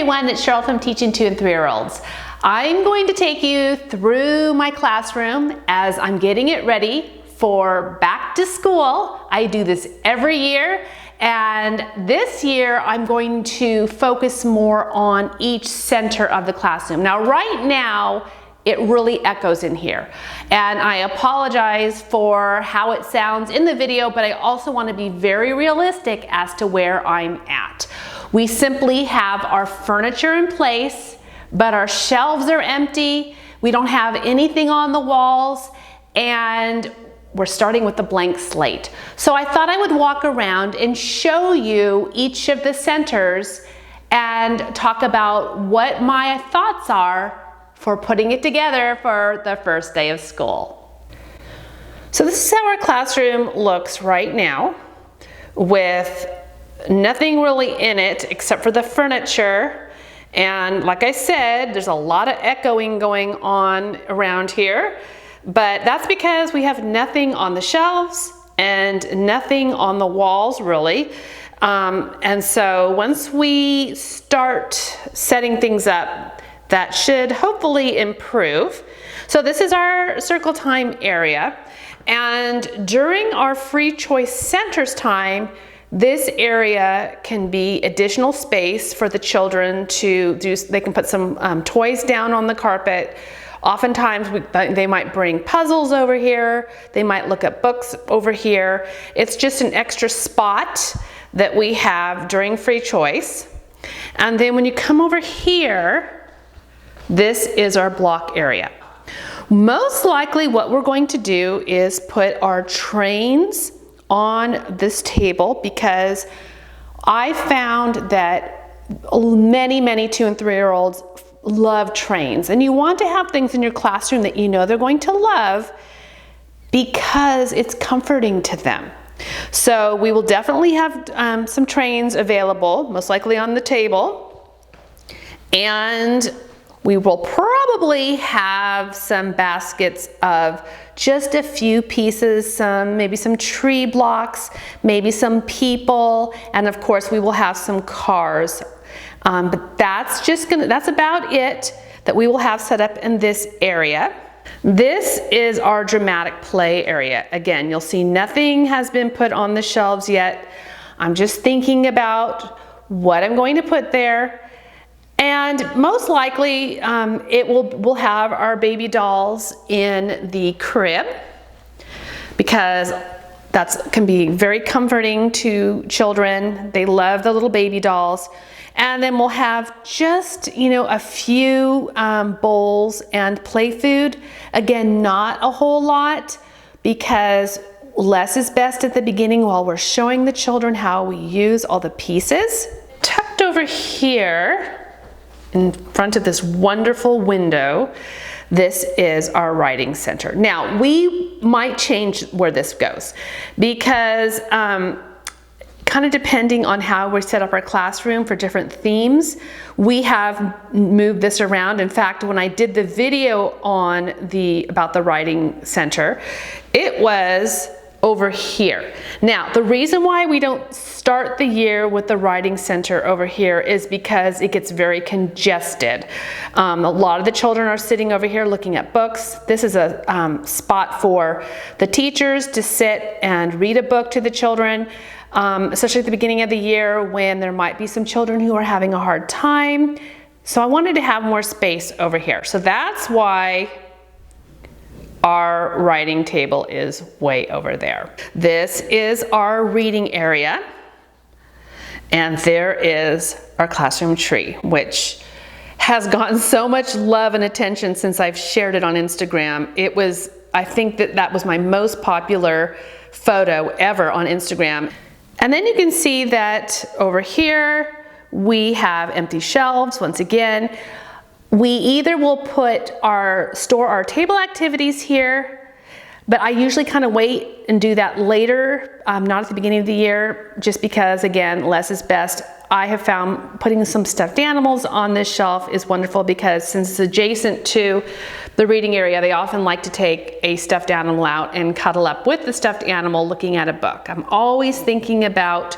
everyone, it's Cheryl from Teaching 2 and 3-year-olds. I'm going to take you through my classroom as I'm getting it ready for back to school. I do this every year, and this year I'm going to focus more on each center of the classroom. Now right now it really echoes in here, and I apologize for how it sounds in the video, but I also want to be very realistic as to where I'm at. We simply have our furniture in place, but our shelves are empty. We don't have anything on the walls, and we're starting with a blank slate. So I thought I would walk around and show you each of the centers and talk about what my thoughts are for putting it together for the first day of school. So this is how our classroom looks right now, with nothing really in it except for the furniture. And like I said, there's a lot of echoing going on around here, but that's because we have nothing on the shelves and nothing on the walls really. And so once we start setting things up, that should hopefully improve. So this is our circle time area, and during our free choice centers time, this area can be additional space for the children to do. They can put some toys down on the carpet. Oftentimes they might bring puzzles over here. They might look at books over here. It's just an extra spot that we have during free choice. And then when you come over here, this is our block area. Most likely what we're going to do is put our trains on this table, because I found that many 2 and 3-year-olds love trains, and you want to have things in your classroom that you know they're going to love because it's comforting to them. So we will definitely have some trains available, most likely on the table, and we will probably have some baskets of just a few pieces, maybe some tree blocks, maybe some people, and of course we will have some cars. But that's about it that we will have set up in this area. This is our dramatic play area. Again, you'll see nothing has been put on the shelves yet. I'm just thinking about what I'm going to put there. And most likely we'll have our baby dolls in the crib, because that can be very comforting to children. They love the little baby dolls. And then we'll have just, a few bowls and play food. Again, not a whole lot, because less is best at the beginning while we're showing the children how we use all the pieces. Tucked over here, in front of this wonderful window, this is our writing center. Now, we might change where this goes, because kind of depending on how we set up our classroom for different themes, we have moved this around. In fact, when I did the video about the writing center, it was over here. Now, the reason why we don't start the year with the writing center over here is because it gets very congested. A lot of the children are sitting over here looking at books. This is a spot for the teachers to sit and read a book to the children, especially at the beginning of the year when there might be some children who are having a hard time. So I wanted to have more space over here. So that's why our writing table is way over there. This is our reading area, and there is our classroom tree, which has gotten so much love and attention since I've shared it on Instagram. I think that was my most popular photo ever on Instagram. And then you can see that over here we have empty shelves. Once again, we either will store our table activities here, but I usually kind of wait and do that later, not at the beginning of the year, just because, again, less is best. I have found putting some stuffed animals on this shelf is wonderful, because since it's adjacent to the reading area, they often like to take a stuffed animal out and cuddle up with the stuffed animal looking at a book. I'm always thinking about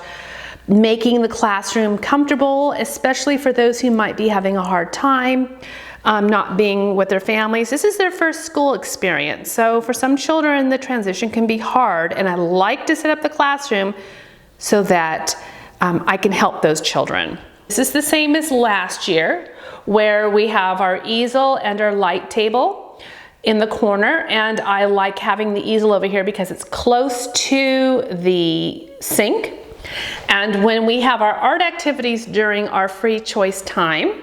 making the classroom comfortable, especially for those who might be having a hard time not being with their families. This is their first school experience. So for some children, the transition can be hard, and I like to set up the classroom so that I can help those children. This is the same as last year, where we have our easel and our light table in the corner, and I like having the easel over here because it's close to the sink. And when we have our art activities during our free choice time,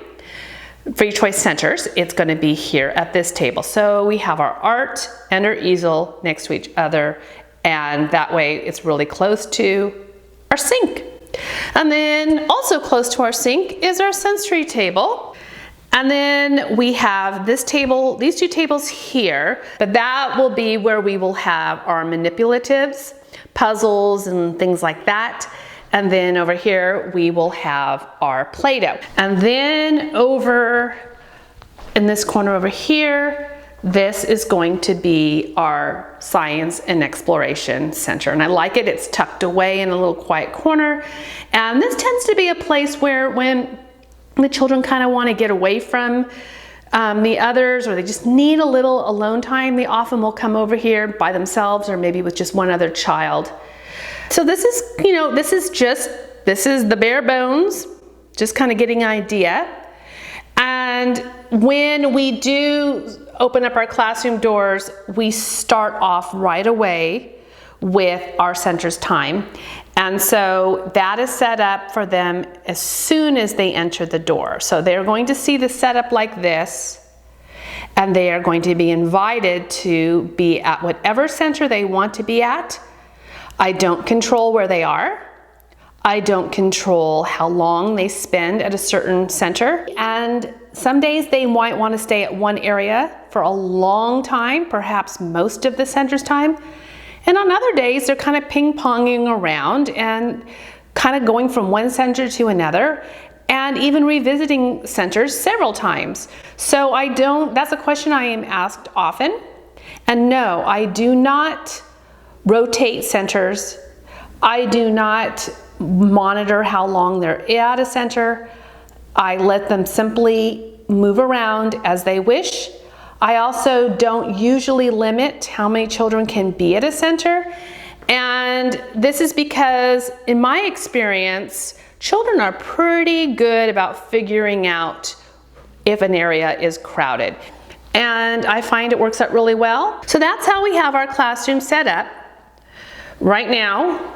free choice centers, it's going to be here at this table. So we have our art and our easel next to each other, and that way it's really close to our sink. And then also close to our sink is our sensory table. And then we have this table, these two tables here, but that will be where we will have our manipulatives, puzzles, and things like that. And then over here, we will have our Play-Doh. And then over in this corner over here, this is going to be our Science and Exploration Center. And I like it, it's tucked away in a little quiet corner. And this tends to be a place where when the children kind of want to get away from the others, or they just need a little alone time, they often will come over here by themselves or maybe with just one other child. So this is, you know, this is the bare bones, just kind of getting an idea. And when we do open up our classroom doors, we start off right away with our center's time. And so that is set up for them as soon as they enter the door. So they're going to see the setup like this, and they are going to be invited to be at whatever center they want to be at. I don't control where they are. I don't control how long they spend at a certain center. And some days they might want to stay at one area for a long time, perhaps most of the center's time. And on other days, they're kind of ping-ponging around and kind of going from one center to another, and even revisiting centers several times. So that's a question I am asked often. And no, I do not rotate centers. I do not monitor how long they're at a center. I let them simply move around as they wish. I also don't usually limit how many children can be at a center. And this is because, in my experience, children are pretty good about figuring out if an area is crowded. And I find it works out really well. So that's how we have our classroom set up right now,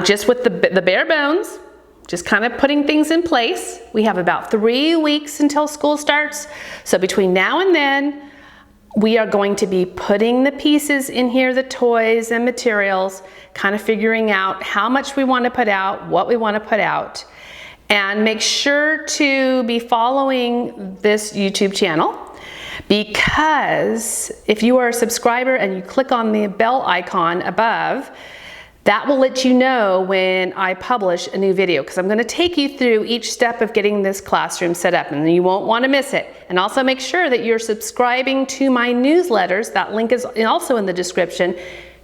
just with the bare bones, just kind of putting things in place. We have about 3 weeks until school starts. So between now and then, we are going to be putting the pieces in here, the toys and materials, kind of figuring out how much we want to put out, what we want to put out. And make sure to be following this YouTube channel, because if you are a subscriber and you click on the bell icon above, that will let you know when I publish a new video, because I'm going to take you through each step of getting this classroom set up, and you won't want to miss it. And also make sure that you're subscribing to my newsletters. That link is also in the description,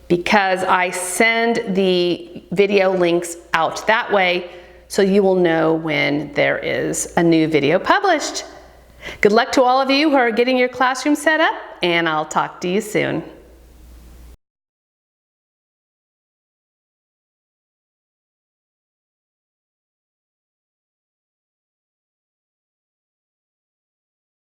because I send the video links out that way, so you will know when there is a new video published. Good luck to all of you who are getting your classroom set up, and I'll talk to you soon.